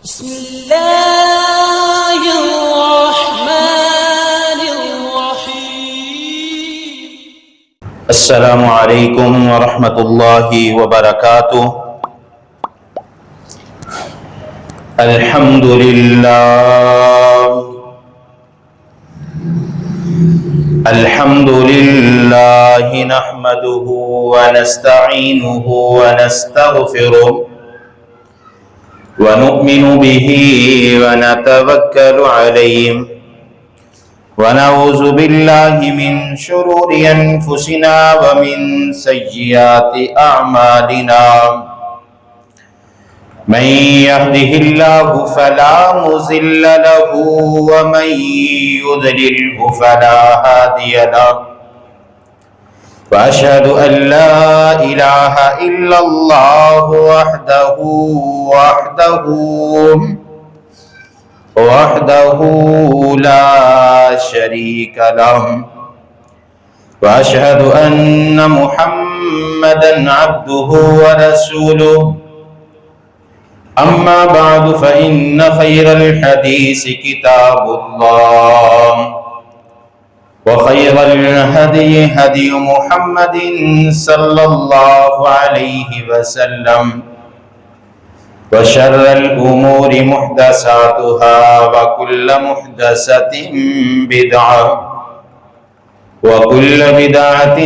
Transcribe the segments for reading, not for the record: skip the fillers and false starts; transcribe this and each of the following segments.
بسم الله الرحمن الرحيم. السلام عليكم ورحمة الله وبركاته. الحمد لله نحمده ونستعينه ونستغفره ونؤمن به ونتوكل عليه ونعوذ بالله من شرور أنفسنا ومن سيئات أعمالنا. من يهده الله فلا مضل له ومن يضلله فلا هادي له، وأشهد أن لا إله إلا الله وحده لا شريك له، وأشهد أن محمدا عبده ورسوله. أما بعد فإن خير الحديث كتاب الله، وخير الهدي هدي محمد صلى الله عليه وسلم، وشر الأمور محدثاتها وكل محدثة بدعة وكل بدعة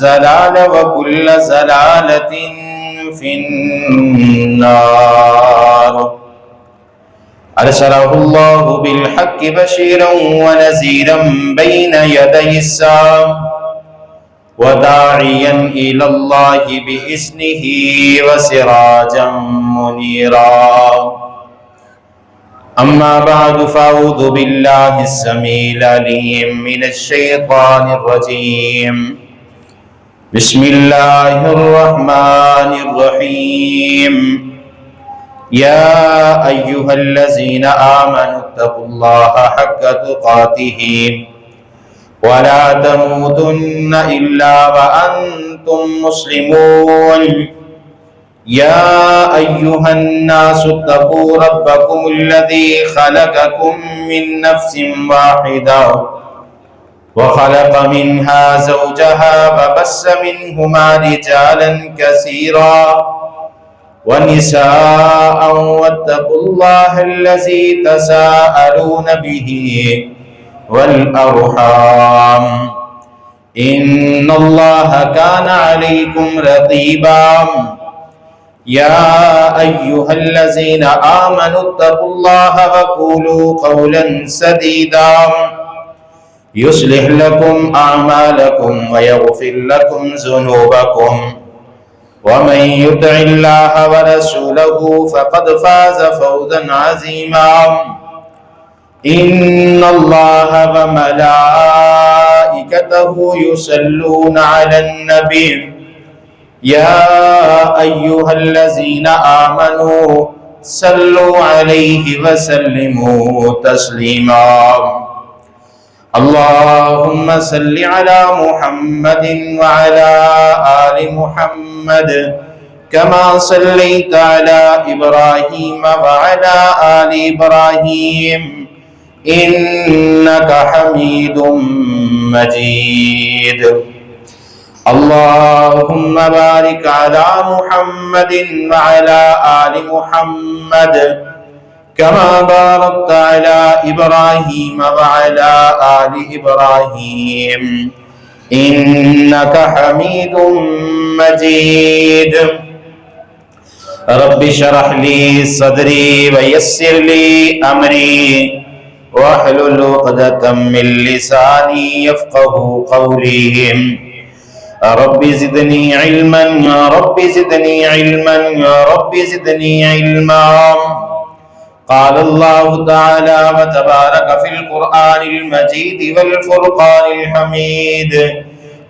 ضلالة وكل ضلالة في النار. أرسله الله بالحق بشيرا ونذيرا بين يدي الساعة وداعيا إلى الله بإذنه وسراجا منيرا. أما بعد فأعوذ بالله السميع العليم من الشيطان الرجيم. بسم الله الرحمن الرحيم. يا أيها الذين آمنوا اتقوا الله حق تقاته ولا تموتن إلا وأنتم مسلمون. يا أيها الناس اتقوا ربكم الذي خلقكم من نفس واحدة وخلق منها زوجها وبث منهما رجالا كثيرا ونساء، واتقوا الله الذي تساءلون به والأرحام، إن الله كان عليكم رقيبا. يا أيها الذين آمنوا اتقوا الله وقولوا قولا سديدا يصلح لكم أعمالكم ويغفر لكم ذنوبكم، ومن يطع الله ورسوله فقد فاز فوزا عظيما. إن الله وملائكته يصلون على النبي يا أيها الذين آمنوا صلوا عليه وسلموا تسليما. اللهم صل على محمد وعلى آل محمد كما صليت على إبراهيم وعلى آل إبراهيم إنك حميد مجيد. اللهم بارك على محمد وعلى آل محمد كما باركت على إبراهيم وعلى آل إبراهيم إنك حميد مجيد. رب اشرح لي صدري ويسر لي أمري واحلل عقدة من لساني يفقه قولي. رب زدني علما رب زدني علما رب زدني علما. قال الله تعالى وتبارك في القرآن المجيد والفرقان الحميد.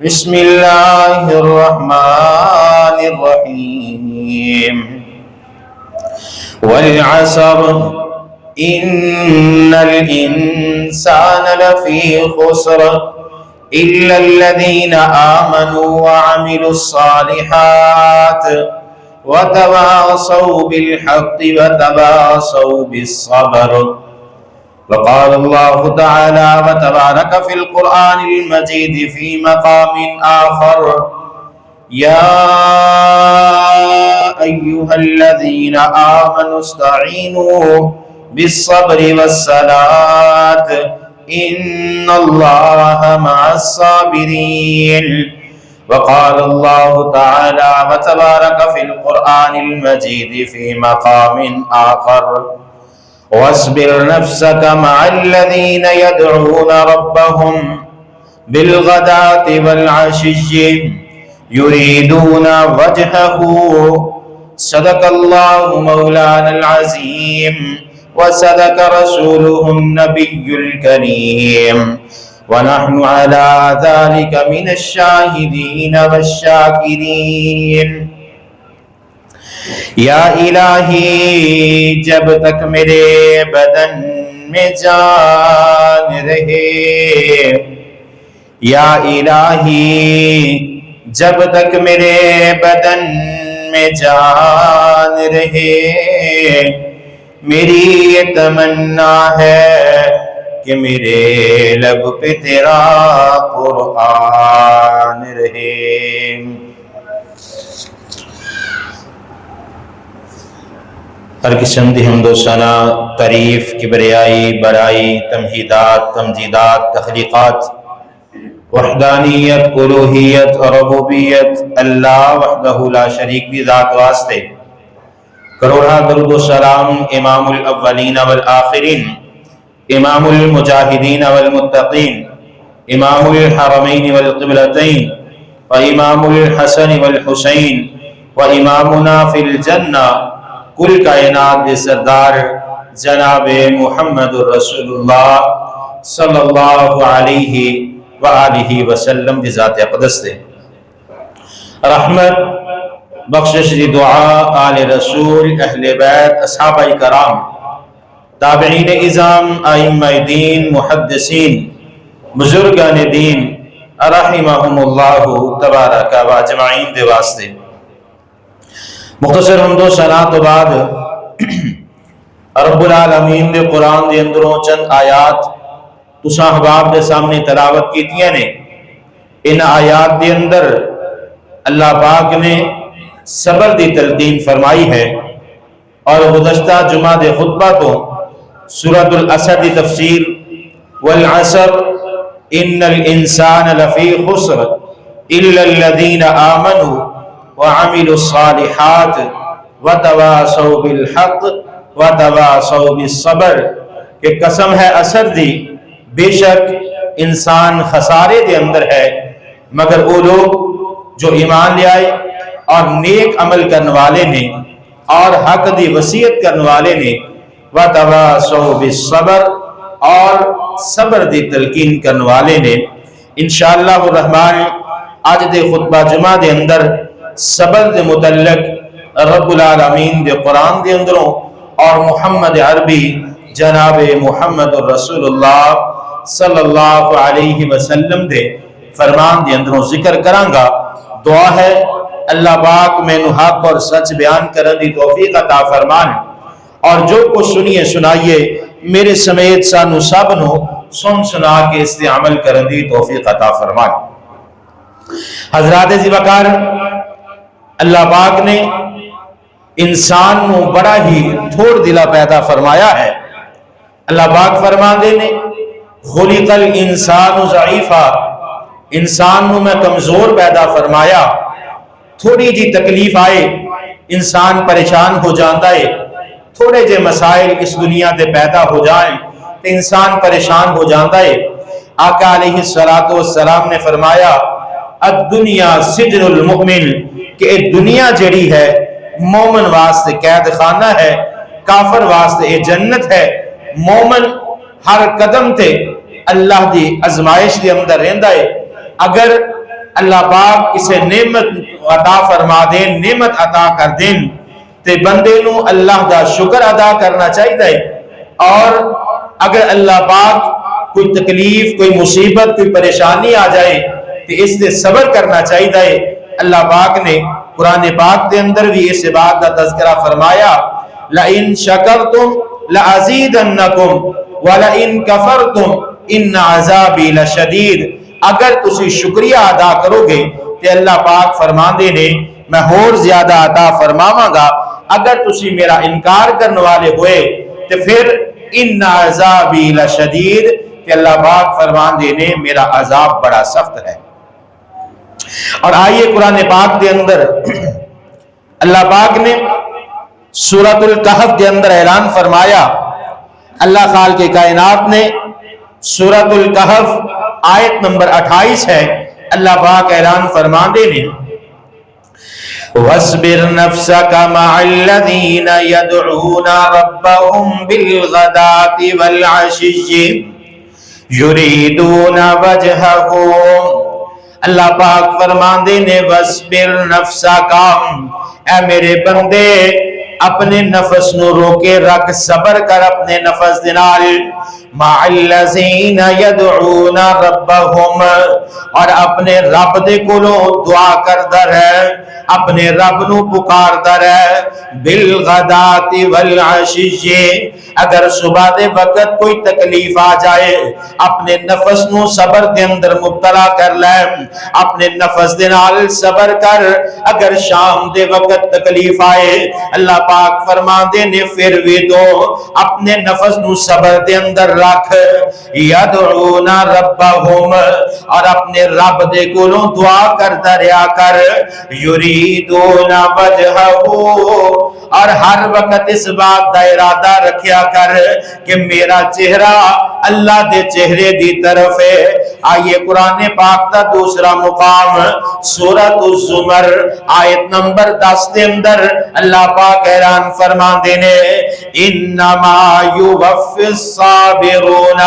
بسم الله الرحمن الرحيم. والعصر إن الإنسان لفي خسر إلا الذين آمنوا وعملوا الصالحات وتواصوا بالحق وتواصوا بالصبر. وقال الله تعالى وتبارك في القرآن المجيد في مقام آخر: يا أيها الذين آمنوا استعينوا بالصبر والصلاة إن الله مع الصابرين. وقال الله تعالى وتبارك في القرآن المجيد في مقام آخر: واصبر نفسك مع الذين يدعون ربهم بالغداة والعشي يريدون وجهه. صدق الله مولانا العظيم وصدق رسوله النبي الكريم، ونحن على ذلك من الشاهدين والشاکرین. یا الہی جب تک میرے بدن میں جان رہے، یا الہی جب تک میرے بدن میں جان رہے، میری یہ تمنا ہے کہ میرے لب پہ تیرا قرآن رہے. ہر قسم دی حمد و ثنا، تعریف، کبریائی، برائی، تمہیدات، تمجیدات، تخلیقات، وحدانیت، الوہیت اور ربوبیت اللہ وحدہ لا شریک کی ذات واسطے. کروڑا درود و سلام امام الاولین والآخرین، امام المجاہدین والمتقین، امام الحرمین والقبلتین، و امام الحسن والحسین، و امامنا فی الجنہ کل کائنات دے سردار جناب محمد رسول اللہ صلی اللہ علیہ وآلہ وسلم دی ذات اقدس دے. رحمت بخشش دی دعا آل رسول، اہل بیت، اصحابہ کرام، تابعین اعظام، ائمہ دین، محدثین، بزرگان دین رحمہم اللہ تبارک و اجمعین دے واسطے. مختصر حمد و ثنا تو بعد رب العالمین دے قرآن دے اندروں چند آیات تساں احباب دے سامنے تلاوت کیتیاں نے. ان آیات دے اندر اللہ پاک نے صبر دی تلقین فرمائی ہے، اور گزشتہ جمعہ دے خطبہ تو سورۃ العصر دی تفسیر والعصر ان الانسان لفی خسر الا الذین آمنوا وعملوا الصالحات وتواصوا بالحق وتواصوا بالصبر، کہ قسم ہے عصر دی، بے شک انسان خسارے دے اندر ہے، مگر وہ لوگ جو ایمان لے آئے اور نیک عمل کرنے والے نے اور حق دی وصیت کرنے والے نے، وتواصوا بالصبر اور صبر دی تلقین کرنے والے نے. انشاءاللہ الرحمن آج دے خطبہ جمعہ دے اندر صبر دے متعلق رب العالمین دے قرآن دے اندروں اور محمد عربی جناب محمد رسول اللہ صلی اللہ علیہ وسلم دے فرمان دے اندروں ذکر کرانگا. دعا ہے اللہ پاک میں حق اور سچ بیان کرنے دی توفیق عطا فرمان، اور جو کچھ سنیے سنائیے میرے سمیت سانو سب نو سن سنا کے اس تے عمل کرنے دی توفیق عطا فرمان. حضرات ذی وقار، اللہ پاک نے انسان نو بڑا ہی تھوڑ دلا پیدا فرمایا ہے. اللہ پاک فرما دے نے خلق الانسان ضعیفا، انسان نو میں کمزور پیدا فرمایا. تھوڑی جی تکلیف آئے انسان پریشان ہو جاتا ہے، تھوڑے جے مسائل اس دنیا دے پیدا ہو جائیں تو انسان پریشان ہو جاتا ہے. آقا علیہ السلام نے فرمایا الدنیا سجن المؤمن، کہ اے دنیا جڑی ہے مومن واسطے قید خانہ ہے، کافر واسطے اے جنت ہے. مومن ہر قدم تے اللہ دی ازمائش دے اندر رہندا ہے. اگر اللہ پاک اسے نعمت عطا فرما دین، نعمت عطا کر دین، تے بندے نو اللہ دا شکر ادا کرنا چاہیے. اور اگر اللہ پاک کوئی تکلیف، کوئی مصیبت، کوئی پریشانی آ جائے تو اس سے صبر کرنا چاہیے. اللہ پاک نے قرآن پاک دے اندر بھی اس بات کا تذکرہ فرمایا لَإِن شَكَرْتُمْ لَأَزِيدَنَّكُمْ وَلَإِن كَفَرْتُمْ إِنَّ عَذَابِي لَشَدِيدٌ اگر تسی شکریہ ادا کرو گے تے اللہ پاک فرماندے نے میں اور زیادہ عطا فرماواں گا، اگر تسی میرا انکار کرنے والے ہوئے تے پھر ان عذابی لشدید کہ اللہ پاک فرماندے نے میرا عذاب بڑا سخت ہے۔ اور آئیے قرآن پاک دے اندر اللہ پاک نے سورۃ الکہف کے اندر اعلان فرمایا، اللہ خالق کائنات نے سورۃ الکہف آیت نمبر 28 ہے، اللہ پاک اعلان فرماندے نے وَاصْبِرْ نَفْسَكَ مَعَ الَّذِينَ يَدْعُونَ رَبَّهُمْ بِالْغَدَاةِ وَالْعَشِيِّ يُرِيدُونَ وَجْهَهُ اللہ پاک فرماندے نے وَاصْبِرْ نَفْسَكَ اے میرے بندے اپنے نفس نو روکے رکھ، صبر کر اپنے نفس دنال مع الذین یدعون ربہم اور اپنے رب دے کولوں دعا کردہ رہے، اپنے رب نو پکاردہ رہے بالغدات والعشی اگر صبح دے وقت کوئی تکلیف آ جائے اپنے نفس نو صبر دے اندر مبتلا کر لے، اپنے نفس دے نال صبر کر، اگر شام دے وقت تکلیف آئے اللہ پاک فرما دے نے پھر بھی دو اپنے نفس نو صبر دے اندر رکھ، یدعون ربہم اور اپنے رب دے کولوں دعا کرتا رہا کر، یریدون وجہہ اور ہر وقت اس بات دا ارادہ رکھیا کر کہ میرا چہرہ اللہ دے چہرے دی طرف ہے۔ آئیے قرآن پاک دا دوسرا مقام سورۃ الزمر آیت نمبر 10 دے اندر اللہ پاک اعلان فرما دینے انما یوفی الصابرون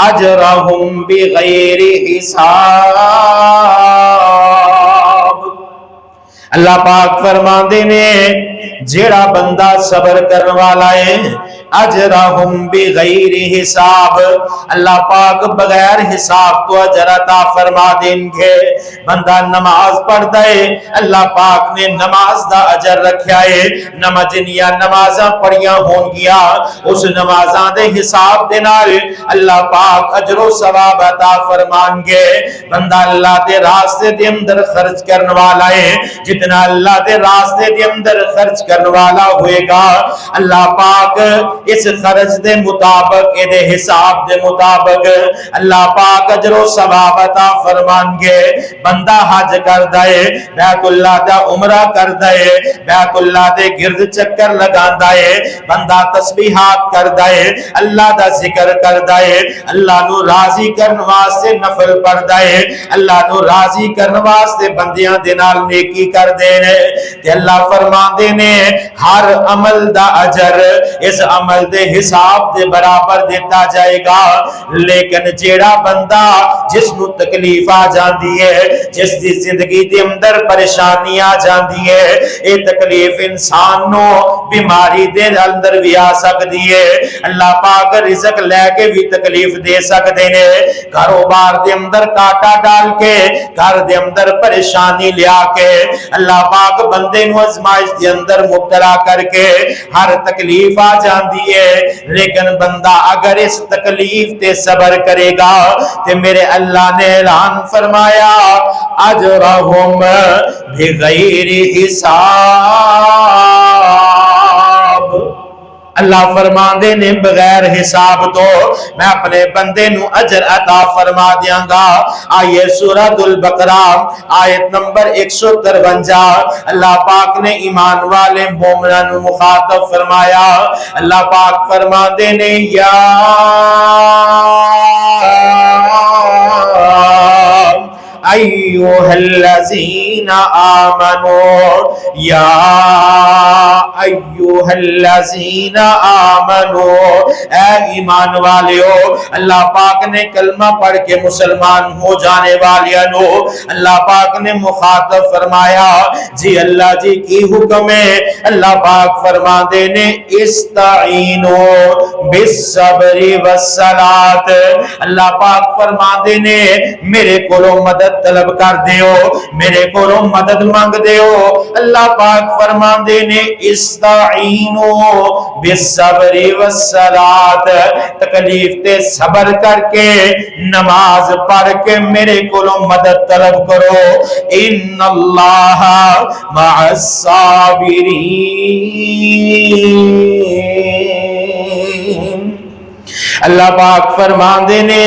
اجرہم بغیر حساب اللہ پاک فرما دینے جیڑا بندہ صبر کرنے والا ہے اجرہم بغیر حساب اللہ پاک بغیر حساب تو اجر عطا فرما دیں گے۔ بندہ نماز پڑھتا ہے اللہ پاک نے نماز دا اجر رکھیا ہے، جنیا نمازاں پڑھیاں ہون گیا اس نمازاں دے حساب دے نال اللہ پاک اجر و ثواب عطا فرمان گے۔ بندہ اللہ دے راستے دے اندر خرچ کرنے والا ہے، جتنا اللہ دے راستے دے اندر خرچ کرنے والا ہوئے گا اللہ پاک اس خرچ دے مطابق دے حساب دے مطابق اللہ پاک اجر و ثواب عطا فرمان گے۔ بندہ حج کر دائے بیت اللہ دا عمرہ کر دائے بیت اللہ دے گرد چکر لگان دائے بندہ تسبیحات کر دائے اللہ دا ذکر کر دائے اللہ نو راضی کرن واسطے نفل پڑھ دائے اللہ نو راضی کرن واسطے بندیاں دے نال نیکی کر دینے تے اللہ فرما دینے ہر عمل دا اجر اس عمل دے حساب دے برابر دیتا جائے گا۔ لیکن جیڑا بندہ جس نو تکلیف آ جاندی ہے جس دی زندگی دے اندر پریشانی آ جاندی ہے اے تکلیف انسان نو بیماری دے اندر بھی آ سکتی ہے، اللہ پاک رزق لے کے بھی تکلیف دے سکتے نے، کاروبار دے اندر کاٹا ڈال کے گھر دے اندر پریشانی لیا کے اللہ پاک بندے نو ازمائش دے اندر مبتلا کر کے ہر تکلیف آ جاندی ہے۔ لیکن بندہ اگر اس تکلیف تے صبر کرے گا تے میرے اللہ نے اعلان فرمایا اجرہم بغیر حساب اللہ فرماندے نے بغیر حساب تو میں اپنے بندے نو اجر عطا فرما دیاں گا۔ آئیے سورۃ البقرہ آیت نمبر 153 اللہ پاک نے ایمان والے مومنان مخاطب فرمایا، اللہ پاک فرماندے نے یا ایوہ الذین آمنوا یا ایوہ الذین آمنوا اے ایمان والیو اللہ پاک نے کلمہ پڑھ کے مسلمان ہو جانے والیانو اللہ پاک نے مخاطب فرمایا جی اللہ جی کی حکم ہے اللہ پاک فرما دینے استعینو بالصبر والصلاۃ اللہ پاک فرما دینے میرے کولو مدد طلب کر دیو میرے کولوں مدد مانگ دیو اللہ پاک فرماندے نے استعینو بالصبر والصلاۃ تکلیف تے صبر کر کے نماز پڑھ کے میرے کولوں مدد طلب کرو ان اللہ مع الصابرین اللہ پاک فرماندے نے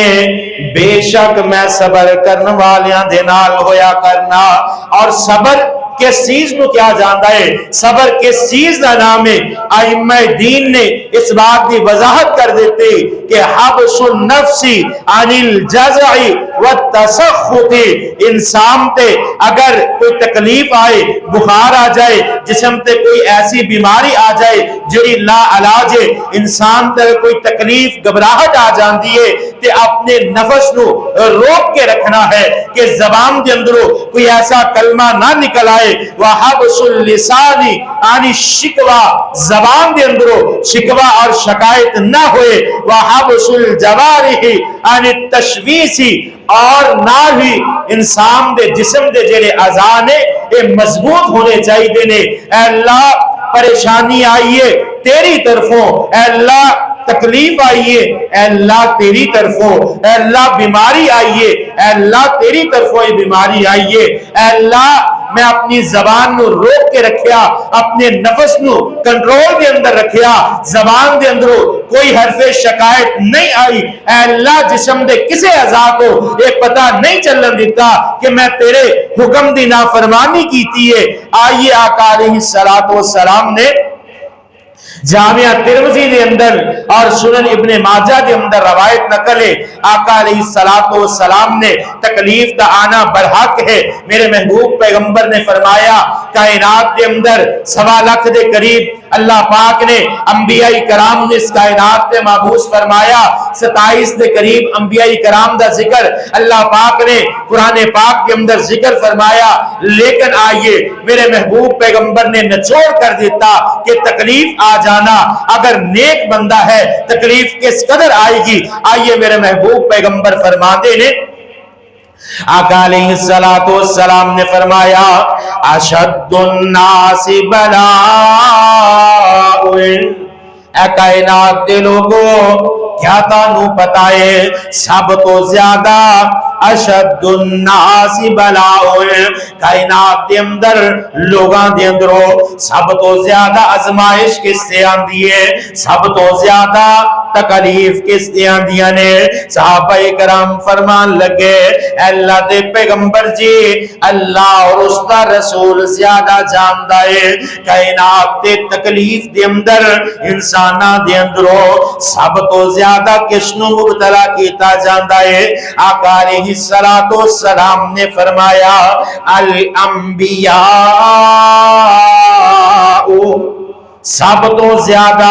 بے شک میں صبر کرنے والیاں دے نال ہویا کرنا اور صبر کس چیز کو کیا جانتا ہے صبر کس چیز کا نام ہے ائمہ دین نے اس بات کی وضاحت کر دیتے کہ حبس النفس عن الجزع والتسخط انسان تے اگر کوئی تکلیف آئے بخار آ جائے جسم تے کوئی ایسی بیماری آ جائے جڑی لا علاج ہے انسان تے کوئی تکلیف گھبراہٹ آ جاندی ہے تے اپنے نفس نو روک کے رکھنا ہے کہ زبان دے اندروں کوئی ایسا کلمہ نہ نکل آئے وحبس اللسان عن الشکوى زبان دے اندروں شکوہ اور شکایت نہ ہوئے وحبس الجوارح عن التشویش اور نہ ہی انسان دے جسم دے جڑے اعضاء نے یہ مضبوط ہونے چاہیے نے اے اللہ پریشانی آئیے تیری طرفوں اے اللہ تکلیف آئیے اے اللہ تیری طرفوں اے اللہ بیماری آئیے اے اللہ تیری طرفوں یہ بیماری آئیے اے اللہ میں اپنی زبان نو روک کے رکھیا اپنے نفس نو کنٹرول کے اندر رکھیا زبان دے اندروں کوئی حرف شکایت نہیں آئی اے اللہ جسم دے کسے اعضاء کو یہ پتہ نہیں چلن دیتا کہ میں تیرے حکم دی نافرمانی کیتی ہے آئیے آقا علیہ السلام نے جامعہ ترمذی دے اندر اور سنن ابن ماجہ دے اندر روایت نقل ہے آقا علیہ السلام نے تکلیف دا آنا برحق ہے میرے محبوب پیغمبر نے فرمایا کائنات دے اندر 1.25 لاکھ دے قریب اللہ پاک نے انبیاء کرام نے اس کائنات تے مابعوث فرمایا 27 دے قریب انبیاء کرام دا ذکر اللہ پاک نے قرآن پاک کے اندر ذکر فرمایا لیکن آئیے میرے محبوب پیغمبر نے نچوڑ کر دیتا کہ تکلیف آ جانا اگر نیک بندہ ہے تکلیف کس قدر آئے گی آئیے میرے محبوب پیغمبر فرماتے نے آقا علیہ السلام نے فرمایا اشد الناس بلاء اے کائنات دے لوگوں کیا تانو پتا ہے سب تو زیادہ اشد الناس بلاء کائنات دے اندر لوگاں دے اندروں سب تو زیادہ آزمائش کس سے آندی ہے سب تو زیادہ تکلیف کس سے آندیاں نے صحابہ کرام فرمان لگے اللہ دے پیغمبر جی اللہ اور اس دا رسول زیادہ جاندا ہے کائنات دے تکلیف دے اندر انساناں دے اندروں سب تو زیادہ کس نو مبتلا کیتا جاندا ہے آقا علیہ السلام نے فرمایا الانبیاء سب تو زیادہ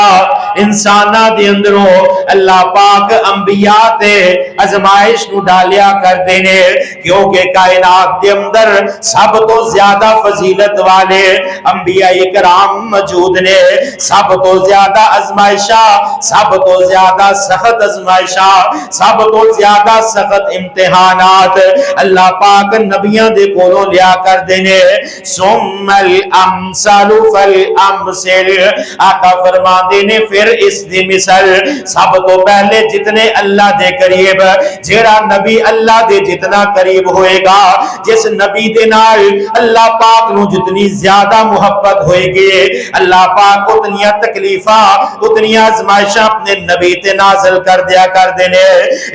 انساناں دے اندروں اللہ پاک انبیاء تے ازمائش نو ڈالیا کر دینے کیونکہ کائنات دے اندر سب تو زیادہ فضیلت والے انبیاء کرام موجود نے سب تو زیادہ ازمائشاں سب تو زیادہ سخت ازمائشاں سب تو زیادہ سخت امتحانات اللہ پاک نبیاں دے کولوں لیا کر دینے ثم الامثل فالامثل آقا فرماندے نے پھر اس دی مثال سب تو پہلے جتنے اللہ دے قریب جیڑا نبی اللہ دے جتنا قریب ہوئے گا جس نبی دے نال اللہ پاک نو جتنی زیادہ محبت ہوئے گی اللہ پاک اتنی تکلیفاں اتنی آزمائشاں اپنے نبی تے نازل کر دیا کر دینے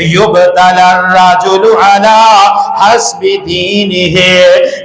یبتلی الرجل علی حسب دینہ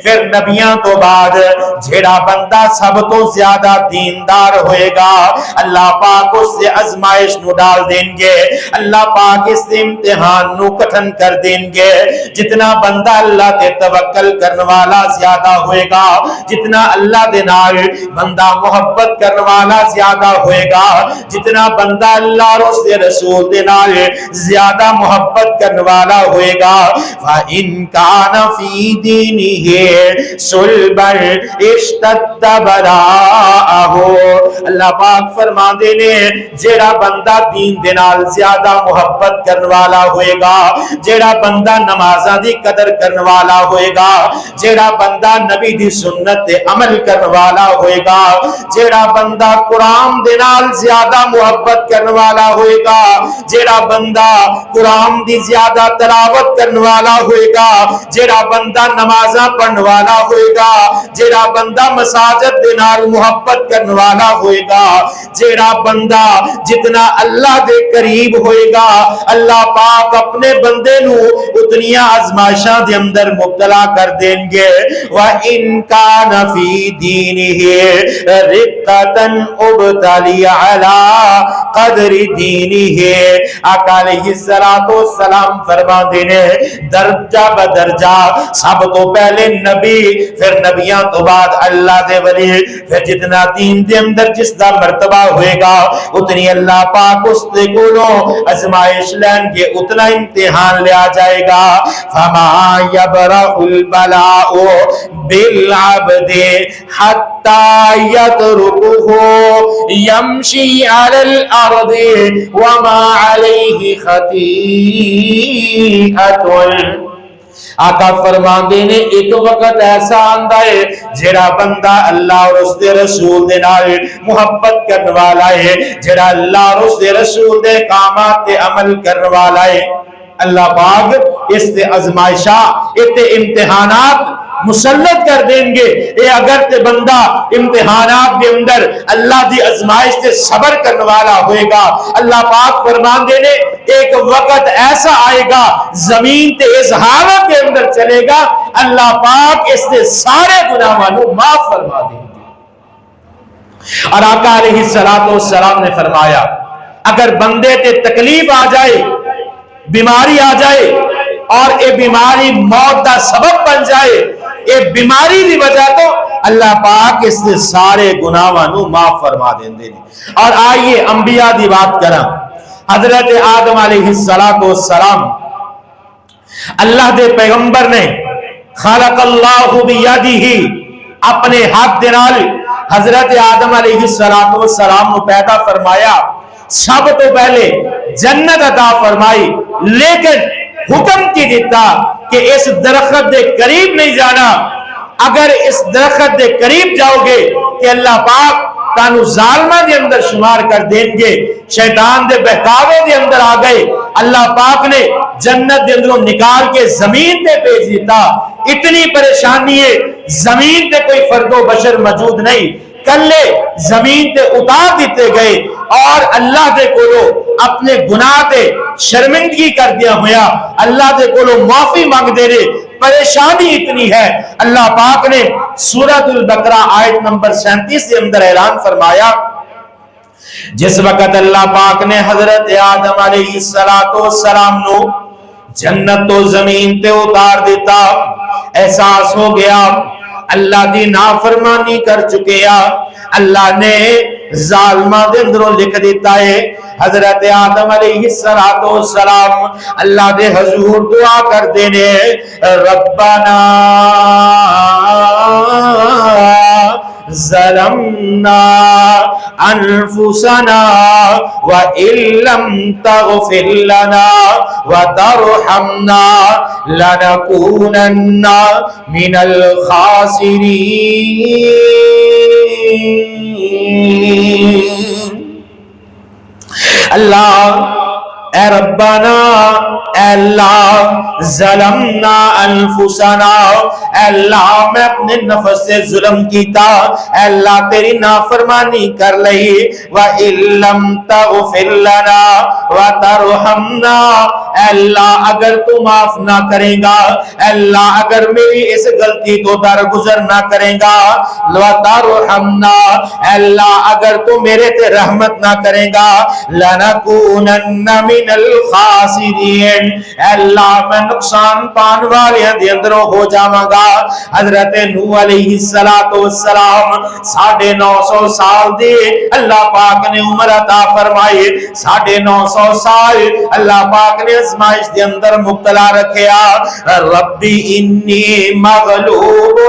پھر نبیاں تو بعد جیڑا بندہ سب تو زیادہ دیندار ہوئے گا اللہ پاک اس سے ازمائش نو ڈال دیں گے اللہ پاک اس سے امتحان نو کٹھن کر دیں گے جتنا بندہ اللہ تے توکل کرنے والا زیادہ ہوئے گا جتنا اللہ دے نال بندہ محبت کرنے والا زیادہ ہوئے گا جتنا بندہ اللہ اور اس دے رسول دے نال زیادہ محبت کرنے والا ہوئے گا فَإِن كَانَ فِي دِينِهِ صُلْبًا اشْتَدَّ بَلَاءَهُ اللہ پاک فرما دینے جیڑا بندہ دین دے نال زیادہ محبت کرن والا ہوئے گا، جیڑا بندہ نمازاں دی قدر کرن والا ہوئے گا، جیڑا بندہ نبی دی سنت تے عمل کرن والا ہوئے گا، جیڑا بندہ قرآن دے نال زیادہ محبت کرن والا ہوئے گا، جیڑا بندہ قرآن دی زیادہ تلاوت کرن والا ہوئے گا، جیڑا بندہ نمازاں پڑھن والا ہوئے گا، جیڑا بندہ مساجد دے نال محبت کرن والا ہوئے گا، جیڑا بندہ جتنا اللہ دے قریب ہوئے گا، اللہ پاک اپنے بندے نو اتنیاں آزمائشاں دے اندر مبتلا کر دیں گے۔ وَإِن كَانَ فِي دِينِهِ رِقَّةً أُبْتَلِيَ عَلَى قَدْرِ دِينِهِ۔ آقا علیہ السلام فرما دینے درجہ بدرجہ سب تو پہلے نبی، پھر نبیاں تو بعد اللہ دے ولی، پھر جتنا دین دے اندر جس دا مرتبہ ہوئے گا اتنی اللہ پاک اس دے کولوں ازمائش لین گے، اتنا امتحان لیا جائے گا۔ فَمَا يَبْرَأُ الْبَلَاءُ بِالْعَبْدِ حَتَّى يَتْرُكُهُ يَمْشِي عَلَى الْأَرْضِ وَمَا عَلَيْهِ خَطِيئَةٌ۔ آقا فرمان دینے ایک وقت ایسا آندہ ہے جڑا بندہ اللہ اور اس دے رسول دے نال محبت کرنے والا ہے، جڑا اللہ اور اس دے رسول دے احکامات تے عمل کرنے والا ہے، اللہ پاک اس تے ازمائشہ اتے امتحانات مسلط کر دیں گے۔ اے اگر تے بندہ امتحانات دے اندر اللہ دی ازمائش تے صبر کرنے والا ہوئے گا، اللہ پاک فرمان دینے ایک وقت ایسا آئے گا زمین تے اس حالت کے اندر چلے گا، اللہ پاک اس تے سارے گناہوں کو معاف فرما دیں گے۔ اور آقا علیہ السلام نے فرمایا اگر بندے تے تکلیف آ جائے، بیماری آ جائے اور اے بیماری موت دا سبب بن جائے، اے بیماری دی وجہ تو اللہ پاک اس نے سارے گناہاں نو معاف فرما دیندے نے۔ اور آئیے انبیاء دی بات کریں۔ حضرت آدم علیہ السلام اللہ دے پیغمبر نے خالق اللہ بیدہ اپنے ہاتھ دے نال حضرت آدم علیہ السلام نو پیدا فرمایا، سب تو پہلے جنت عطا فرمائی، لیکن حکم کی دیتا کہ اس درخت دے قریب نہیں جانا، اگر اس درخت دے قریب جاؤ گے کہ اللہ پاک تانو ظالمہ دے اندر شمار کر دیں گے۔ شیطان دے بہکاوے دے اندر آ گئے، اللہ پاک نے جنت دے اندروں نکال کے زمین تے بھیج دیتا۔ اتنی پریشانی ہے، زمین تے کوئی فرد و بشر موجود نہیں، کلے زمین تے اتار دیتے گئے اور اللہ دے کولو اپنے گناہ تے شرمندگی کر دیا ہویا، اللہ دے کولو معافی مانگ دے رہے۔ پریشانی اتنی ہے، اللہ پاک نے سورۃ البقرہ آیت نمبر 37 کے اندر اعلان فرمایا، جس وقت اللہ پاک نے حضرت آدم علیہ السلام نو جنت تو زمین تے اتار دیتا، احساس ہو گیا اللہ دی نافرمانی کر چکے ہیں، اللہ نے ظالمہ دے اندروں لکھ دیتا ہے۔ حضرت آدم علیہ السلام اللہ دے حضور دعا کر دینے، ربنا ظلمنا انفسنا وَإِن لَّمْ تَغْفِرْ لَنَا وَتَرْحَمْنَا لَنَكُونَنَّ مِنَ الْخَاسِرِينَ۔ اللہ اے ربنا، اے اللہ ظلمنا انفسنا، اے اللہ میں اپنے نفس سے ظلم کیتا، اے اللہ تیری نافرمانی کر لئی، وَإِن لَّمْ تَغْفِرْ لَنَا وَتَرْحَمْنَا، اے اللہ اگر تو معاف نہ کرے گا، اے اللہ اگر میری اس غلطی کو درگزر نہ کرے گا، وَتَرْحَمْنَا، اے اللہ اگر تو میرے تے رحمت نہ کرے گا، لَنَكُونَنَّ مِنَ الْخَاسِرِينَ، اے اللہ میں نقصان پان والے دے اندروں ہو جاواں گا۔ حضرت نوح علیہ السلام 950 سال دے اللہ پاک نے عمر عطا فرمائے، 950 سال اللہ پاک نے ازمائش دے اندر مبتلا رکھیا ربی انی مغلوب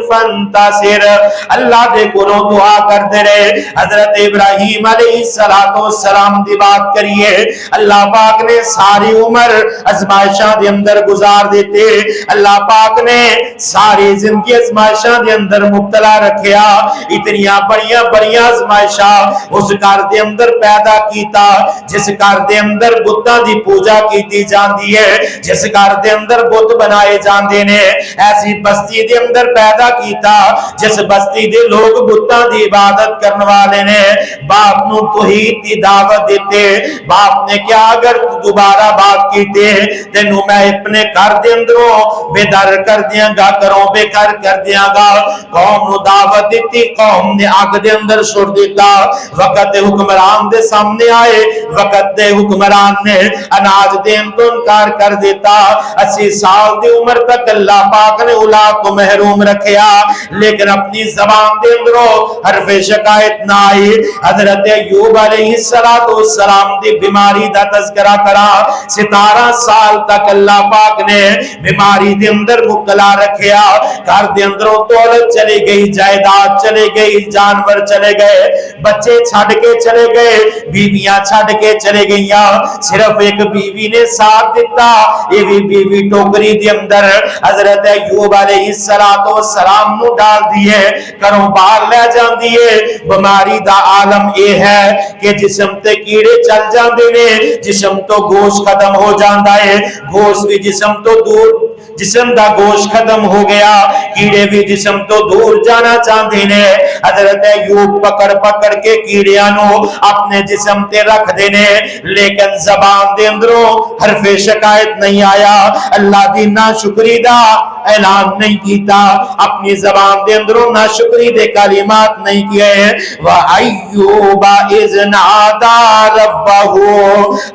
فانتصر اللہ دے کولوں دعا کرتے رہے حضرت ابراہیم علیہ السلام دی بات کریے اللہ پاک نے ساری عمر ازمائشاں دے اندر گزار دیتے اللہ پاک نے ساری زندگی ازمائشاں دے اندر مبتلا رکھیا اتنیاں بڑیاں بڑیاں ازمائشاں اس گھر دے اندر پیدا کیتا جس گھر دے اندر بتاں دی پوجا کیتی جاندی ہے جس گھر دے اندر بت بنائے جاندے نے ایسی بستی دے اندر پیدا کیتا جس بستی دے لوگ بتاں دی عبادت کرنے والے نے باپ نو توحید دی دعوت دیتے باپ نے کیا اگر دوبارہ بات کیتے تینوں میں اپنے گھر دے اندروں بے در کر دیاں گا کروں بے کر دیاں گا قوم نو دعوت دیتی قوم نے آگ دے اندر چھوڑ دیتا وقت حکمران دے سامنے آئے وقت دے حکمران نے اناج دین تو انکار کر دیتا 80 سال دی عمر تک اللہ پاک نے اولاد کو محروم رکھیا لیکن اپنی زبان دے اندروں حرف شکایت نہ آئی حضرت ایوب علیہ السلام دی بیماری دا تذکرہ کرا 17 سال تک اللہ پاک نے بیماری دے اندر مبتلا رکھیا گھر دے اندروں دولت چلی گئی جائیداد چلے گئی جانور چلے گئے بچے چھڑ کے چلے گئے بیویاں چھڑ کے چلے گئیاں صرف ایک بیوی نے ساتھ دیتا یہ بھی بیوی ٹوکری دے اندر حضرت ایوب علیہ السلام نو ڈال دیے کروں باہر لے جان دیے بیماری دا عالم یہ ہے کہ جسم تے کیڑے چل جاندے نے جسم تو گوشت ختم ہو جاندا ہے گوشت بھی جسم تو دور جسم دا گوشت ختم ہو گیا کیڑے بھی جسم تو دور جانا چاہتے نے حضرت ایوب پکڑ پکڑ کے کیڑیاں نو اپنے جسم تے رکھ دینے لیکن زبان دے اندروں حرف شکایت نہیں آیا اللہ دی ناشکری دا اعلان نہیں کیتا اپنی زبان دے اندروں ناشکری دے کلمات نہیں کیے وَأَيُّوبَ إِذْ نَادَى رَبَّهُ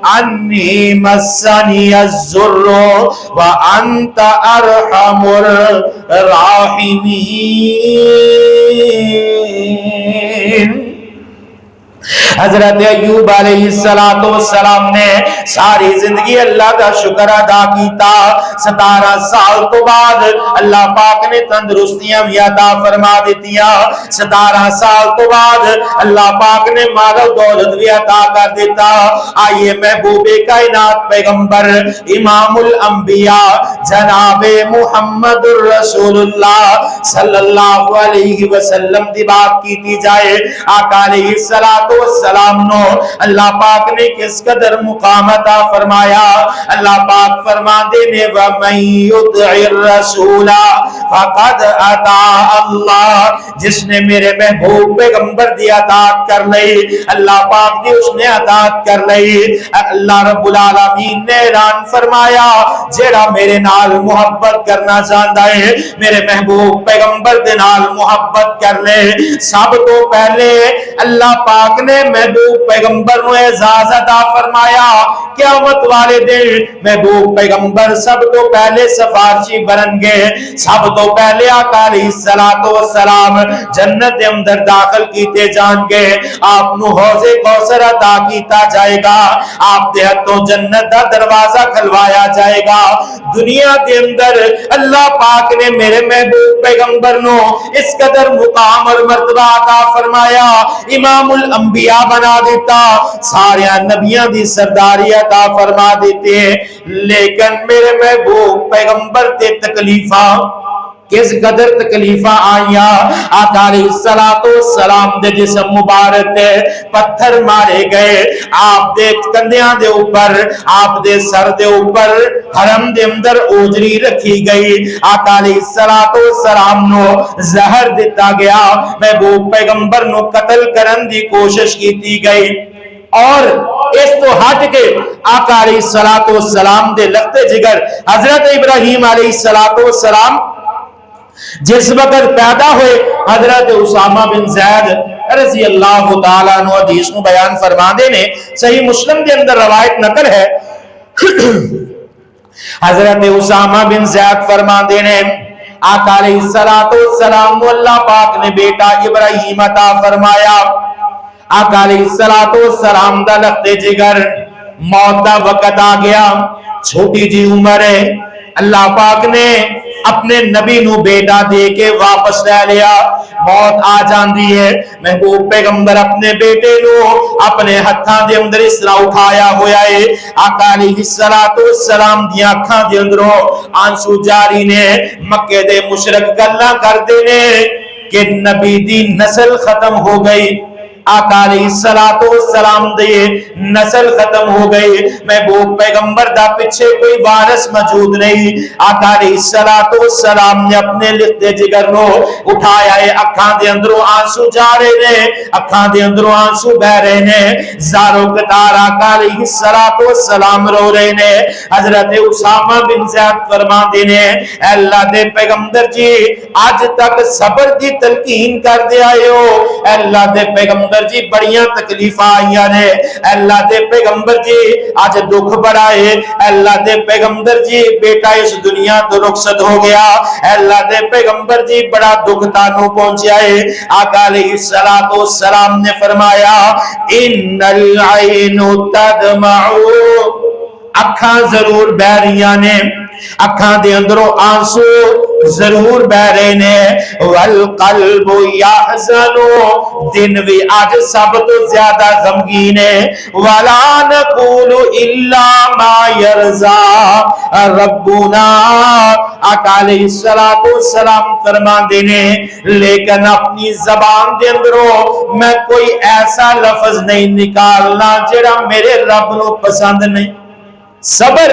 أَنِّي مَسَّنِيَ الضُّرُّ وَأَنْتَ أَرْحَمُ الراحمين حضرت ایوب علیہ السلام نے ساری زندگی اللہ کا شکر ادا کیتا 17 سال تو بعد اللہ پاک نے تندرستیاں بھی عطا فرما دیتیاں 17 سال تو بعد اللہ پاک نے مال و دولت بھی عطا کر دیتا آئیے محبوب کائنات پیغمبر امام الانبیاء جناب محمد الرسول اللہ صلی اللہ علیہ وسلم دی بات کیتی جائے آقا علیہ السلام نو اللہ پاک نے کس قدر مقام عطا فرمایا اللہ پاک فرماندے نے وَمَن يُطِعِ الرَّسُولَ فَقَدْ أَطَاعَ اللَّهَ جس نے میرے محبوب پیغمبر دی اطاعت کر لئی اللہ پاک دی اس نے اطاعت کر لئی اللہ رب العالمین نے اعلان فرمایا جیڑا میرے نال محبت کرنا چاہتا ہے میرے محبوب پیغمبر دے نال محبت کر لے سب تو پہلے اللہ پاک نے محبوب پیغمبر نو اعزاز عطا فرمایا قیامت والے دن محبوب پیغمبر سب تو پہلے سفارشی بنن گے سب تو پہلے آقا علیہ السلام جنت اندر داخل کیتے جان گے آپ نو حوض کوثر عطا کیتا جائے گا آپ دے ہتھوں جنت دا دروازہ کھلوایا جائے گا دنیا دے اندر اللہ پاک نے میرے محبوب پیغمبر نو اس قدر مقام اور مرتبہ عطا فرمایا امام الانبیاء بنا دیتا سارے نبیاں دی سرداری عطا فرما دیتے لیکن میرے محبوب پیغمبر تے تکلیفاں کس قدر تکلیفاں آئیا آقا علیہ السلام دے جسم مبارک تے پتھر مارے گئے آپ دے کندیاں دے اوپر آپ دے سر دے اوپر حرم دے اندر اوجری رکھی گئی آقا علیہ السلام نو زہر دیتا گیا محبوب پیغمبر نو قتل کرن دی کوشش کیتی گئی اور اس تو ہٹ کے آقا علیہ السلام دے لگتے جگر حضرت ابراہیم علیہ السلام جس وقت پیدا ہوئے حضرت اسامہ بن زید رضی اللہ تعالیٰ عنہ حدیث کو بیان فرما دینے صحیح مسلم کے اندر روایت نقل ہے حضرت اسامہ بن زید فرما دینے آقا علیہ السلام اللہ پاک نے بیٹا ابراہیم عطا فرمایا آقا علیہ السلام دا لخت جگر موت دا وقت آ گیا، چھوٹی جی عمر ہے، اللہ پاک نے اپنے نبی نو بیٹا دے کے واپس لے لیا، موت آ جاندی ہے، محبوب پیغمبر اپنے بیٹے نو اپنے ہتھاں دے اندر اس طرح اٹھایا ہویا ہے، آقا علیہ السلام دی اکھاں دے اندروں آنسو جاری نے، مکے دے مشرک گلاں کردے نے کہ نبی دی نسل ختم ہو گئی، آقا علیہ السلام دے نسل ختم ہو گئی، محبوب پیغمبر دا پیچھے کوئی وارث موجود نہیں، آقا علیہ السلام نے اپنے لختے جگر نو اٹھایا ہے، اکھاں دے اندروں آنسو جا رہے نے، اکھاں دے اندروں آنسو بہ رہے نے، زارو قطار آقا علیہ السلام رو رہے نے، حضرت اسامہ بن زید فرما دینے، اے اللہ دے پیغمبر جی آج تک صبر دی تلقین کر دے آئے ہو، اے اللہ دے پیغمبر جی بڑیاں تکلیف آئیاں نے، اے اللہ دے پیغمبر جی آج دکھ بڑا ہے، اے اللہ دے پیغمبر جی بیٹا اس دنیا تو رخصت ہو گیا، اے اللہ دے پیغمبر جی بڑا دکھ تانوں پہنچیا ہے، آقا علیہ السلام نے فرمایا ان العین تدمع، اکھاں ضرور بہ رہیاں نے، اکھاں دے اندروں آنسو ضرور بہ رہے نے، والقلب یحزن، دن بھی آج سب تو زیادہ غمگین ہے، ولا نقول الا ما یرضا ربنا، آقا علیہ السلام فرما دینے لیکن اپنی زبان دے اندروں میں کوئی ایسا لفظ نہیں نکالنا جڑا میرے رب نو پسند نہیں۔ صبر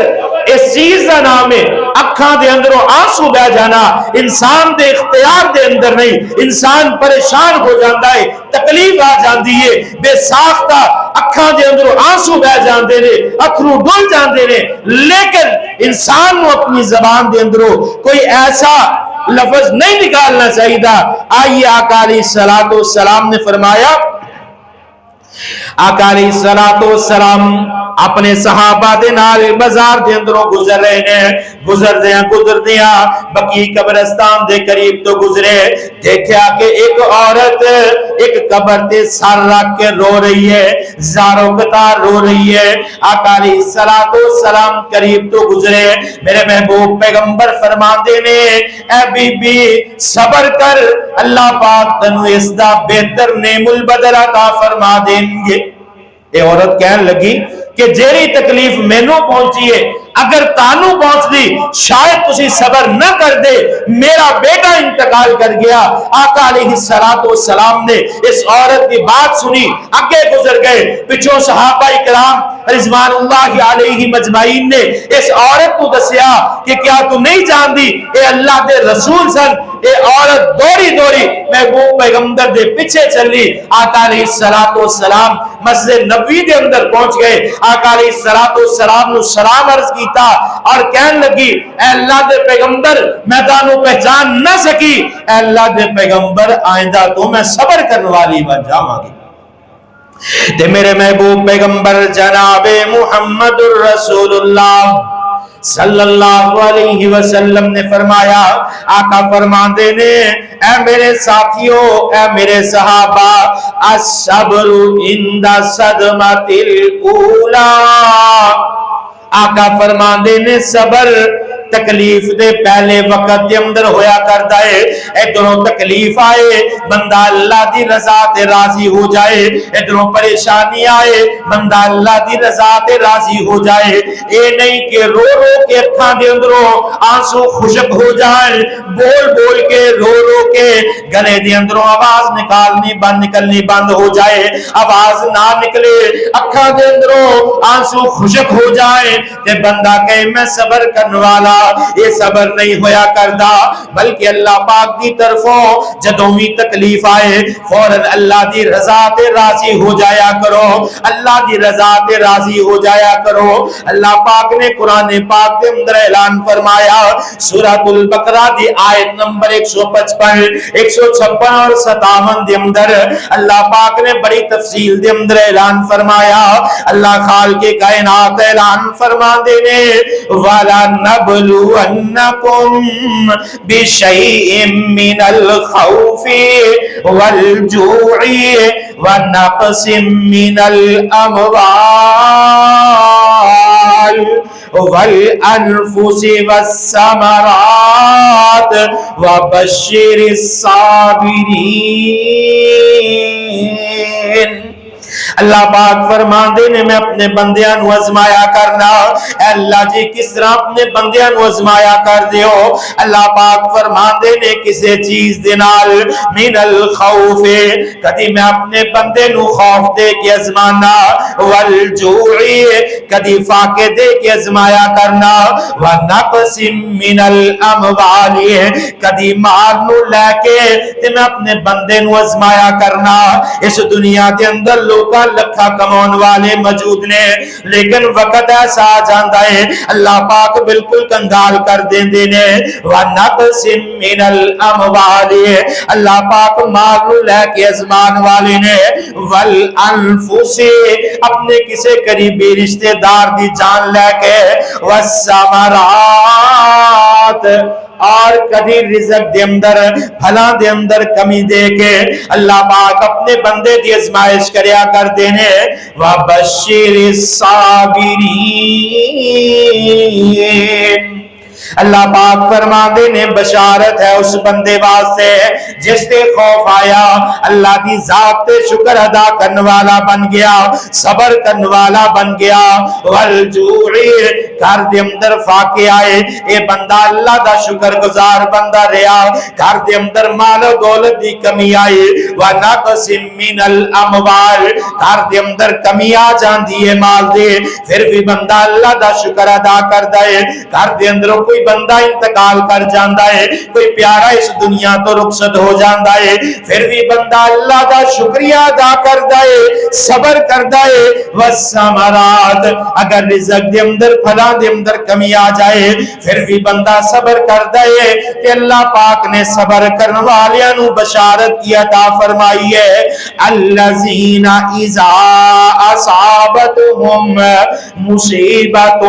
اس چیز کا نام ہے، اکھاں دے اندروں آنسو بہ جانا انسان دے اختیار دے اندر نہیں، انسان پریشان ہو جاتا ہے، تکلیف آ جاندی ہے، بے ساختہ اکھاں دے اندروں آنسو بہ جاندے نے، اتھرو ڈل جاندے نے، لیکن انسان کو اپنی زبان دے اندروں کوئی ایسا لفظ نہیں نکالنا چاہیے تھا۔ آئیے آقا علیہ السلام نے فرمایا، آقا علیہ السلام اپنے صحابہ دے نال بازار دے اندروں گزر رہے ہیں، گزر دیاں بقی قبرستان دے قریب تو گزرے، دیکھیا کہ ایک عورت ایک قبر تے سر رکھ کے رو رہی ہے، زارو قطار رو رہی ہے، آقا علیہ السلام قریب تو گزرے، میرے محبوب پیغمبر فرماندے نے اے بی بی صبر کر، اللہ پاک تنو اس دا بہتر نعم البدل عطا فرما دیں گے۔ اے عورت کہنے لگی کہ جیری تکلیف مینوں پہنچی ہے اگر تانوں پہنچ دی شاید تسی صبر نہ کر دے، میرا بیٹا انتقال کر گیا۔ آقا علیہ السلام نے اس عورت کی بات سنی، آگے گزر گئے، پچھوں صحابہ اکرام رضوان اللہ علیہ مجمعین نے اس عورت کو دسیا کہ کیا تو نہیں جاندی اے اللہ دے رسول سن؟ اے عورت دوڑی محبوب پیغمبر دے پیچھے چلی، آقا علیہ السلام مسجد نبوی دے اندر پہنچ گئے، آقا علیہ السلام نے سلام عرض کیتا اور کہنے لگی اے اللہ دے پیغمبر میں تانوں پہچان نہ سکی، اے اللہ دے پیغمبر آئندہ تو میں صبر کرنے والی بن جاواں گی۔ تے میرے محبوب پیغمبر جناب محمد الرسول اللہ صلی اللہ علیہ وسلم نے فرمایا، آقا فرماندے نے اے میرے ساتھیوں، اے میرے صحابہ، الصبر عند صدمۃ الاولی، آقا فرماندے نے صبر تکلیف دے پہلے وقت دے اندر ہویا کرتا ہے، ادھروں تکلیف آئے بندہ اللہ دی رضا تے راضی ہو جائے، ادھروں پریشانی آئے بندہ اللہ دی رضا تے راضی ہو جائے، اے نہیں کہ رو کے اکھاں دے اندروں آنسو خشک ہو جائے، بول کے رو کے گلے دے اندروں آواز نکلنی بند ہو جائے، آواز نہ نکلے، اکھاں دے اندروں آنسو خشک ہو جائے تے بندہ کہے میں صبر کرنے والا، یہ صبر نہیں ہویا کردا، بلکہ اللہ پاک دی طرفوں جدوں بھی تکلیف آئے فوراً اللہ دی رضا تے راضی ہو جایا کرو، اللہ دی رضا تے راضی ہو جایا کرو۔ اللہ پاک نے قرآن پاک دے اندر اعلان فرمایا، سورۃ البقرہ دی آیت نمبر 155 156 اور 57 دے اندر اللہ پاک نے بڑی تفصیل دے اندر اعلان فرمایا، اللہ خالق کائنات اعلان فرما دے نے والا نبلونکم بشیء من الخوف والجوع ونقص من الاموال والانفس والثمرات وبشر الصابرین۔ اللہ پاک فرماندے نے میں اپنے بندیاں نو ازمایا کرنا۔ اے اللہ جی کس طرح اپنے بندیاں نو ازمایا کر دیو؟ اللہ پاک فرماندے نے کسے چیز دے نال، من الخوف، کدی میں اپنے بندے نو خوف دے کے ازمانا، والجوع، کدی فاقے دے کے ازمایا کرنا، ونقص من الاموال، کدی مال نو لے کے تے میں اپنے بندے نو ازمایا کرنا۔ اس دنیا کے اندر لوکاں لکھا کماؤن والے موجود نے، لیکن وقت ایسا آ جاندا ہے اللہ پاک بالکل کنگال کر دیندے نے۔ وَنَقْسٍ مِّنَ الْأَمْوَالِ، اللہ پاک مال نو لے کے ازمان والے نے۔ وَالْأَنفُسِ، اپنے کسے قریبی رشتہ دار دی جان لے کے۔ وَالثَّمَرَاتِ، اور کبھی رزق دے اندر پھلاں دے اندر کمی دے کے اللہ پاک اپنے بندے دی ازمائش کریا کر دینے۔ وَبَشِّرِ الصَّابِرِينَ، اللہ پاک فرما دے نے بشارت ہے اس بندے واسطے جس تے خوف آیا اللہ دی ذات تے شکر ادا کرنے والا بن گیا، صبر کرنے والا بن گیا۔ والجوع، گھر دے اندر فاقے آئے، اے بندہ اللہ دا شکر گزار بندہ رہا، گھر دے اندر مال و دولت دی کمی آئی۔ ونقص من الاموال، گھر دے اندر کمی آ جاندی ہے مال دے، پھر بھی بندہ اللہ دا شکر ادا کردا ہے۔ گھر دے اندر کوئی بندہ انتقال کر جاندا ہے، کوئی پیارا اس دنیا تو رخصت ہو جاندا ہے، پھر بھی بندہ اللہ دا شکریہ ادا کردا ہے، صبر کردا ہے۔ والثمرات، اگر رزق دے اندر پھلاں دے اندر کمی آ جائے پھر بھی بندہ صبر کردا ہے کہ اللہ پاک نے صبر کرنے والیاں نو بشارت کی عطا فرمائی ہے۔ الذین اذا اصابتهم مصیبت،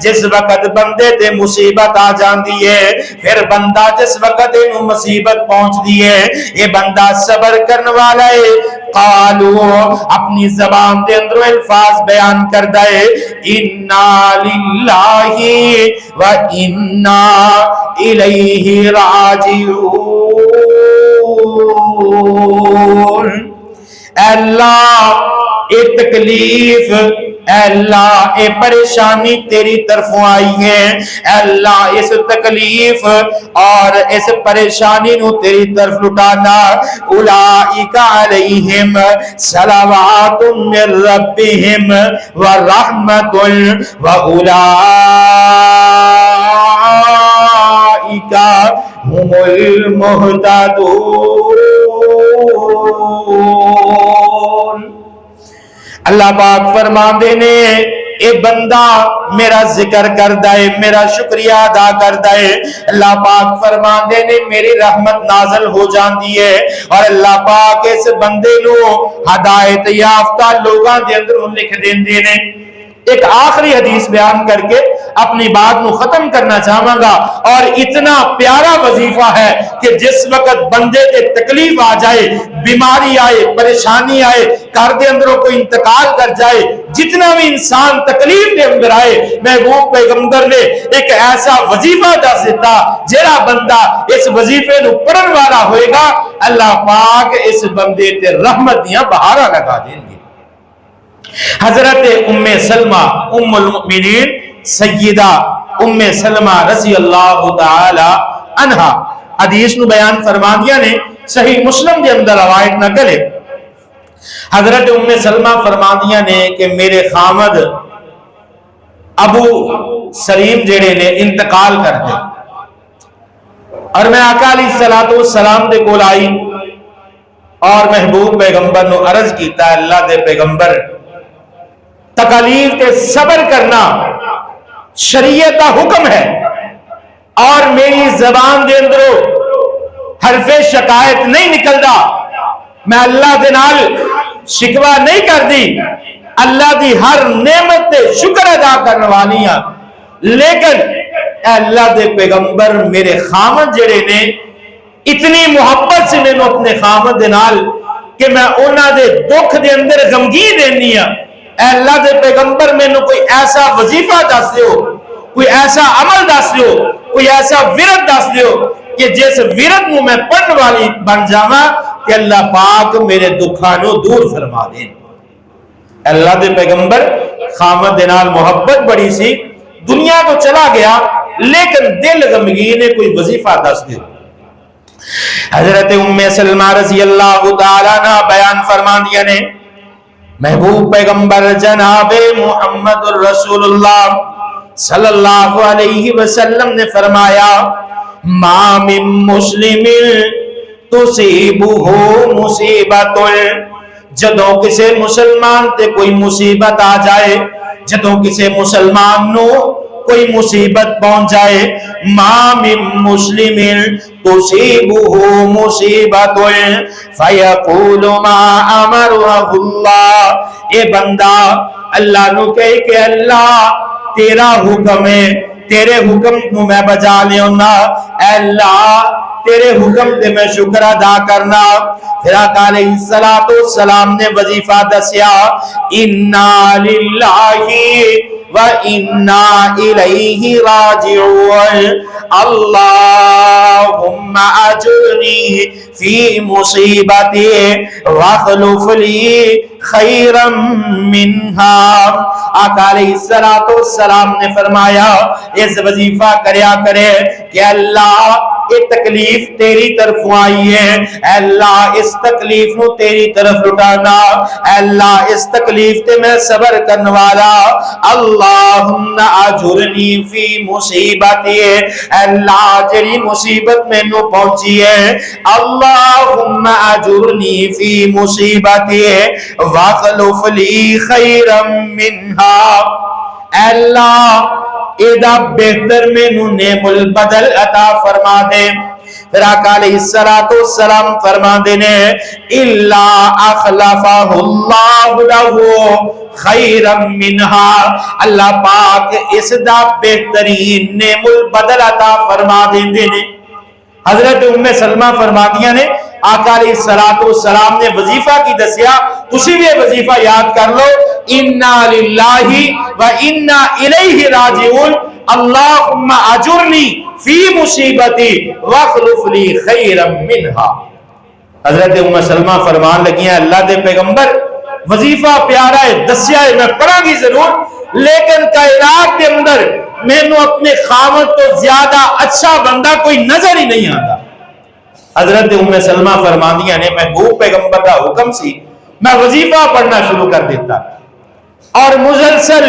جس وقت بندے تے مصیبت آ جاندی ہے، پھر بندہ جس وقت انہوں مصیبت پہنچ دی ہے، یہ بندہ صبر کرنے والا ہے۔ قالو، اپنی زبان دے اندر الفاظ بیان کر دائے، انا للہ و انا الیہ راجعون۔ اے اللہ اے تکلیف، اے اللہ اے پریشانی تیری طرفوں آئی ہے، اے اللہ اس تکلیف اور اس پریشانی نو تیری طرف لٹانا۔ اولئک علیہم صلوات من ربہم ورحمت واولئک هم المہتدون۔ اللہ پاک فرما دینے اے بندہ میرا ذکر کردہ ہے، میرا شکریہ ادا کردہ ہے، اللہ پاک فرما دینے میری رحمت نازل ہو جاندی ہے، اور اللہ پاک اس بندے نو ہدایت یافتہ لوگاں دے اندر لکھ دین دینے۔ ایک آخری حدیث بیان کر کے اپنی بات نو ختم کرنا چاہوں گا، اور اتنا پیارا وظیفہ ہے کہ جس وقت بندے تے تکلیف آ جائے، بیماری آئے، پریشانی آئے، گھر دے اندروں کوئی انتقال کر جائے، جتنا بھی انسان تکلیف دے اندر آئے، محبوب پیغمبر نے ایک ایسا وظیفہ دس دیتا جیڑا بندہ اس وظیفے نو پڑھن والا ہوئے گا اللہ پاک اس بندے تے رحمت دیاں بہارا لگا دیں گے۔ حضرت ام سلمہ ام المؤمنین سیدہ ام سلمہ رضی اللہ تعالی عنہا حدیث نو بیان فرما دیا نے، صحیح مسلم دے اندر روایت نہ کرے۔ حضرت ام سلمہ فرما دیا نے کہ میرے خامد ابو سلیم جڑے نے انتقال کر دے، اور میں آقا علیہ السلام دے کول آئی اور محبوب پیغمبر نو عرض کیتا ہے اللہ دے پیغمبر تکلیف تے صبر کرنا شریعت کا حکم ہے، اور میری زبان دے اندروں حرف شکایت نہیں نکلدا، میں اللہ دے نال شکوہ نہیں کر دی، اللہ دی ہر نعمت تے شکر ادا کرنے والی ہاں، لیکن اے اللہ دے پیغمبر میرے خامد جڑے نے اتنی محبت سے میں اپنے خامد دے نال کہ میں انہاں دے دکھ دے اندر غمگین رہنی ہاں، اے اللہ دے پیغمبر مینوں کوئی ایسا وظیفہ دس دیو، کوئی ایسا عمل دس دیو، کوئی ایسا ورد دس دیو کہ جس ورد نو میں پڑھن والی بن جاواں کہ اللہ پاک میرے دکھاں نو دور فرما دین۔ اللہ دے پیغمبر خامد دے نال محبت بڑی سی، دنیا تو چلا گیا لیکن دل غمگین ہے، کوئی وظیفہ دس دیو۔ حضرت ام سلمہ رضی اللہ تعالیٰ عنہ بیان فرماندیاں نے محبوب پیغمبر جناب محمد الرسول اللہ صلی اللہ علیہ وسلم نے فرمایا ما من مسلم تصیبہ مصیبت، جدوں کسی مسلمان تے کوئی مصیبت آ جائے، جدوں کسی مسلمان نو کوئی مصیبت پہنچ جائے، ما من مسلم تصیبہ مصیبت فیقول ما امرہ اللہ، اے بندہ اللہ نو کہے کہ اللہ تیرا حکم ہے، تیرے حکم کو میں بجا لیونا، اے اللہ تیرے حکم تے میں شکر ادا کرنا۔ پھر آقا علیہ السلام نے وظیفہ دسیا انا للہ وَإِنَّا إِلَيْهِ رَاجِعُونَ اللہم اجرنی فی مصیبتی واخلف لی خیرا منہا۔ آقا علیہ السلام نے فرمایا اس وظیفہ کریا کرے کہ اللہ یہ تکلیف تیری طرف آئی ہے، اے اللہ اس تکلیف نو تیری طرف لٹانا، اے اللہ اس تکلیف تے میں صبر کرنے والا، اللہم اجرنی فی مصیبتی، اے اللہ جڑی مصیبت میں نو پہنچی ہے، اللہم اجرنی فی مصیبتی واخلف لی خیرا منہا، اے اللہ ایدہ بہتر میں نو نعم البدل عطا فرما دے۔ پھر آقا علیہ السلام فرما دینے اِلَّا أَخْلَفَهُ اللَّهُ لَهُ خَيْرًا مِّنْهَا، اللہ پاک اس دا بہترین نعم البدل عطا فرما دینے۔ حضرت ام سلمہ فرما دیا نے آقا علیہ السلام نے وظیفہ کی دسیا، تسی بھی وظیفہ یاد کر لو اِنَّا لِلَّهِ وَإِنَّا إِلَيْهِ راجعون اللہم اجرنی فی مصیبتی واخلف لی خیرا منہا۔ حضرت ام سلمہ فرمان لگی ہیں اللہ دے پیغمبر وظیفہ پیارا ہے، دسیا ہے، میں پڑھا گی ضرور لیکن کائنات کے اندر میں نو اپنے خامد تو زیادہ اچھا بندہ کوئی نظر ہی نہیں آتا۔ حضرت ام سلمہ فرماندیاں نے محبوب پیغمبر کا حکم سی، میں وظیفہ پڑھنا شروع کر دیتا اور مسلسل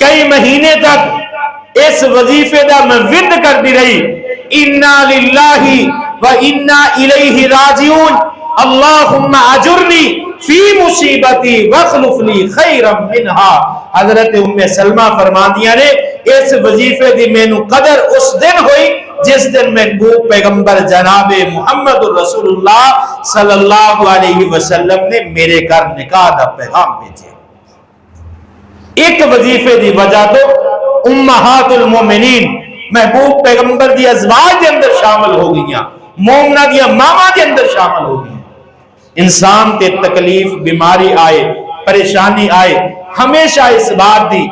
کئی مہینے تک اس وظیفے دا میں ورد کرتی رہی انا للہ و انا الیہ راجعون اللہم اجرنی فی مصیبتی واخلف لی خیرا منہا۔ حضرت ام سلمہ فرماندیاں نے اس وظیفے دی میں نو قدر اس دن ہوئی جس دن محبوب پیغمبر جناب محمد رسول اللہ صلی اللہ علیہ وسلم نے میرے گھر نکاح دا پیغام بھیجے۔ ایک وظیفے دی وجہ تو امہات المومنین محبوب پیغمبر دی ازواج دے اندر شامل ہو گئیاں، مومنہ دیا ماما دے اندر شامل ہو گئیاں۔ انسان تے تکلیف بیماری آئے پریشانی آئے ہمیشہ اس بات دی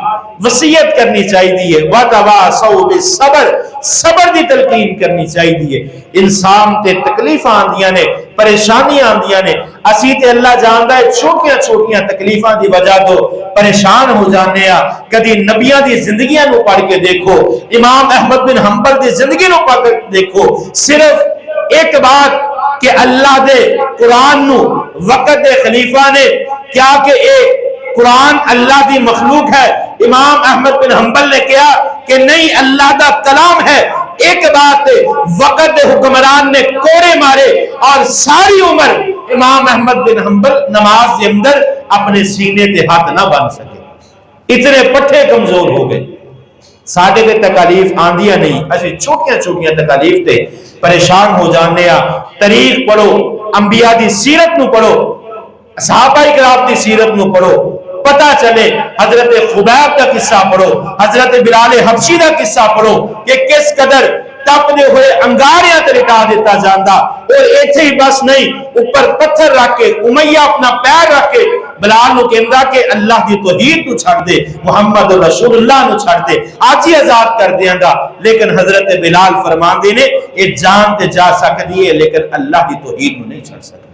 وصیت کرنی چاہیے وَتَوَاصَوْا بِالصَّبْرِ، صبر دی تلقین کرنی چاہیے۔ انسان تے تکلیف آندیاں نے پریشانی آندیاں نے، اسی تے اللہ جاندا ہے چھوٹیاں چھوٹیاں تکلیفاں دی وجہ تو پریشان ہو جانے ہاں۔ کدی نبیاں دی زندگیاں نو پڑھ کے دیکھو، امام احمد بن حنبل دی زندگی نو پڑھ کے دیکھو، صرف ایک بات کہ اللہ دے قرآن نو وقت دے خلیفہ نے کیا کہ ایک قرآن اللہ دی مخلوق ہے، امام احمد بن حنبل نے کہا کہ نہیں اللہ دا کلام ہے۔ ایک بات وقت دے حکمران نے کوڑے مارے اور ساری عمر امام احمد بن حنبل نماز کے اندر اپنے سینے تے ہاتھ نہ بن سکے، اتنے پٹھے کمزور ہو گئے۔ ساڈے تے تکالیف آندیاں نہیں، اسی چھوٹیاں چھوٹیاں تکالیف تے پریشان ہو جانے ہاں۔ تاریخ پڑھو، انبیاء دی سیرت نو پڑھو، صحابہ کرام دی سیرت نو پڑھو، پتہ چلے۔ حضرت خبیب کا قصہ پڑھو، حضرت بلال حبشی کا قصہ پڑھو کہ کس قدر تپدے ہوئے انگاریاں تے لٹا دیتا جاندا، اور ایتھے ہی بس نہیں، اوپر پتھر رکھ کے امیہ اپنا پیر رکھ کے بلال نو کہندا کہ اللہ دی توحید نو چھڑ دے، محمد رسول اللہ نو چھڑ دے، آج ہی آزاد کر دیاں گا۔ لیکن حضرت بلال فرماندے نے یہ جان تے جا سکتی ہے لیکن اللہ دی توحید نو نہیں چھڑ سکتی۔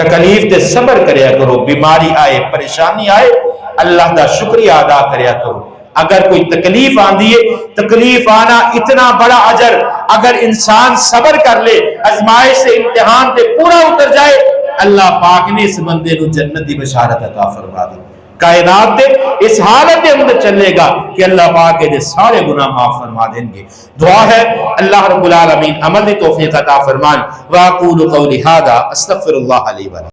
تکلیف تے صبر کریا کرو، بیماری آئے، پریشانی آئے، اللہ دا شکریہ ادا کریا کرو۔ اگر کوئی تکلیف آندی ہے، تکلیف آنا اتنا بڑا اجر، اگر انسان صبر کر لے، آزمائش سے امتحان تے پورا اتر جائے، اللہ پاک نے اس بندے کو جنت دی بشارت عطا فرما دی۔ کائنات دے اس حالت دے اندر چلے گا کہ اللہ پاک دے سارے گناہ معاف فرما دیں گے۔ دعا ہے اللہ رب العالمین عمل دی توفیق عطا فرمان۔ واقول قولی ھذا استغفر اللہ لی ولکم۔